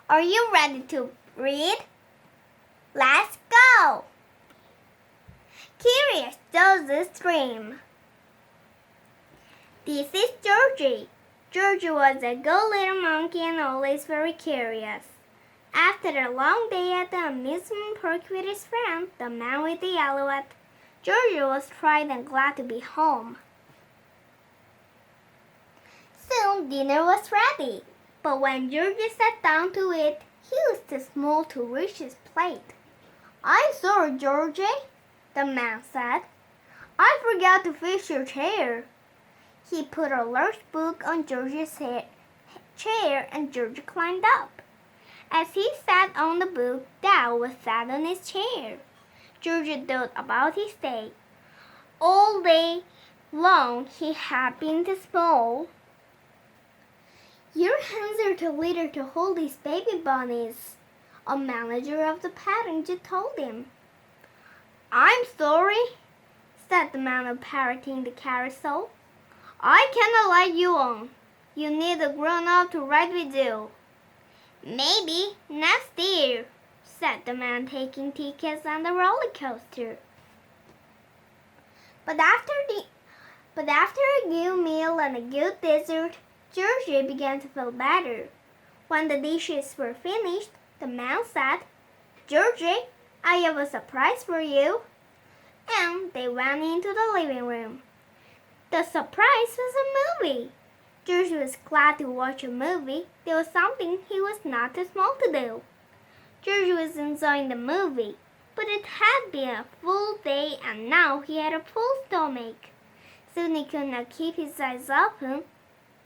Are you ready to read? Let's go! Curious George's Dream. This is Georgie. Georgie was a good little monkey and always very curious. After a long day at the amusement park with his friend, the man with the yellow hat, Georgie was tired and glad to be home. Soon dinner was ready, but when Georgie sat down to eat, he was too small to reach his plate. "I'm sorry, Georgie," the man said. "I forgot to fix your chair." He put a large book on Georgie's chair and Georgie climbed up. As he sat on the book, Dad was sat on his chair. Georgie thought about his day. All day long he had been too small. "Your hands are too little to hold these baby bunnies," a manager of the petting zoo told him. "I'm sorry," said the man operating the carousel. "I cannot let you on. You need a grown-up to ride with you." "Maybe next year," said the man taking tickets on the roller coaster. But after a good meal and a good dessert, Georgie began to feel better. When the dishes were finished, the man said, "Georgie, I have a surprise for you." And they went into the living room. The surprise was a movie. Georgie was glad to watch a movie. There was something he was not too small to do. Georgie was enjoying the movie, but it had been a full day and now he had a full stomach. Soon he could not keep his eyes open.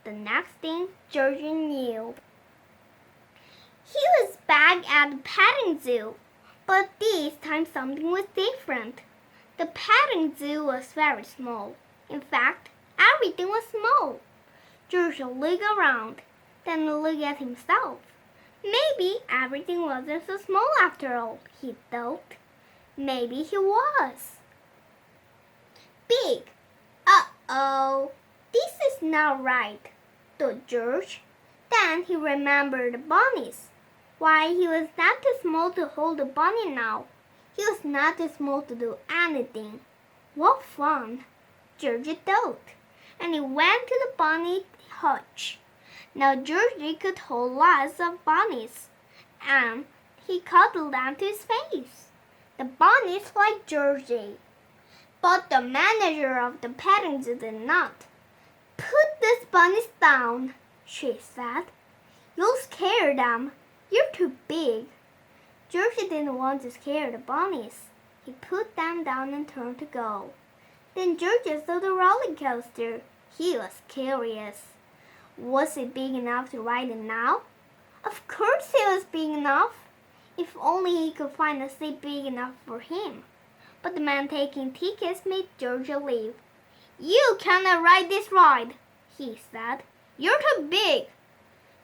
The next thing Georgie knew, he was back at the petting zoo, but this time something was different. The petting zoo was very small. In fact, everything was small. Georgie looked around, then looked at himself. Maybe everything wasn't so small after all, he thought. Maybe he was big. Uh-oh, this is not right, thought George. Then he remembered the bunnies. Why, he was not too small to hold a bunny now. He was not too small to do anything. What fun, Georgie thought, and he went to the bunny hutch. Now Georgie could hold lots of bunnies, and he cuddled them to his face. The bunnies liked Georgie. But the manager of the petting zoo did not. "Put these bunnies down," she said. "You'll scare them. You're too big." Georgie didn't want to scare the bunnies. He put them down and turned to go. Then Georgie saw the roller coaster. He was curious. Was it big enough to ride it now? Of course it was big enough. If only he could find a seat big enough for him. But the man taking tickets made Georgie leave. "You cannot ride this ride," he said. "You're too big."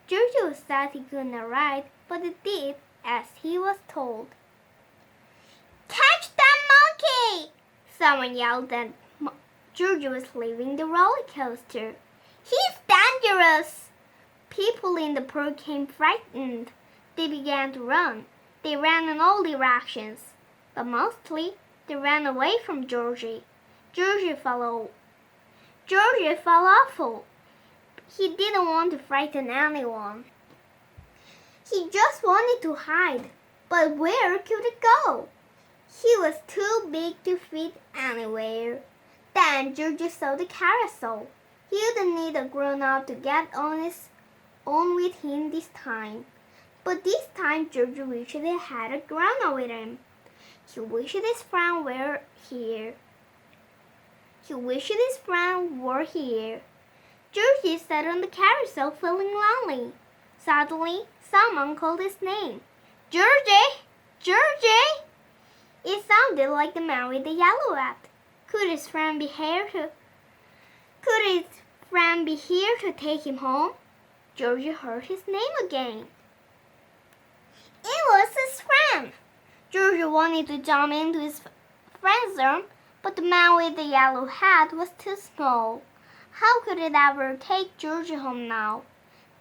Georgie was sad he could not ride, but he did as he was told. "Catch that monkey!" someone yelled as Georgie was leaving the roller coaster. "He's dangerous!" People in the park came frightened. They began to run. They ran in all directions, but mostly they ran away from Georgie. Georgie felt awful. He didn't want to frighten anyone. He just wanted to hide, but where could it go? He was too big to fit anywhere. Then Georgie saw the carousel. He didn't need a grown-up to get on with him this time. But this time Georgie wished he had a grown-up with him. He wished his friend were here. Georgie sat on the carousel feeling lonely. Suddenly, someone called his name. "Georgie! Georgie!" It sounded like the man with the yellow hat. Could his friend be here to take him home? Georgie heard his name again. It was his friend. Georgie wanted to jump into his friend's arms, but the man with the yellow hat was too small. How could it ever take Georgie home now?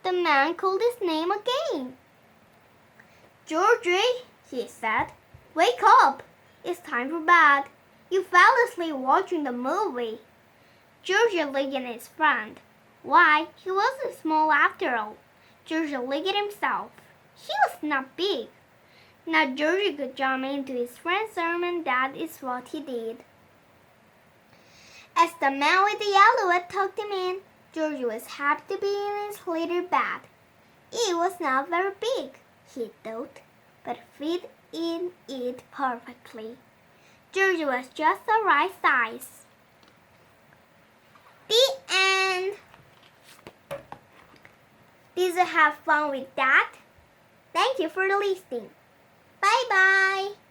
The man called his name again. Georgie, he said, wake up. It's time for bed. You fell asleep watching the movie. Georgie looked at his friend. Why, he wasn't small after all. Georgie looked at himself. He was not big. Now Georgie could jump into his friend's arm, and that is what he did. As the man with the yellow hat tucked him in, Georgie was happy to be in his little bed. It was not very big, he thought, but fit in it perfectly. Georgie was just the right size. The end. Did you have fun with that? Thank you for listening. Bye-bye.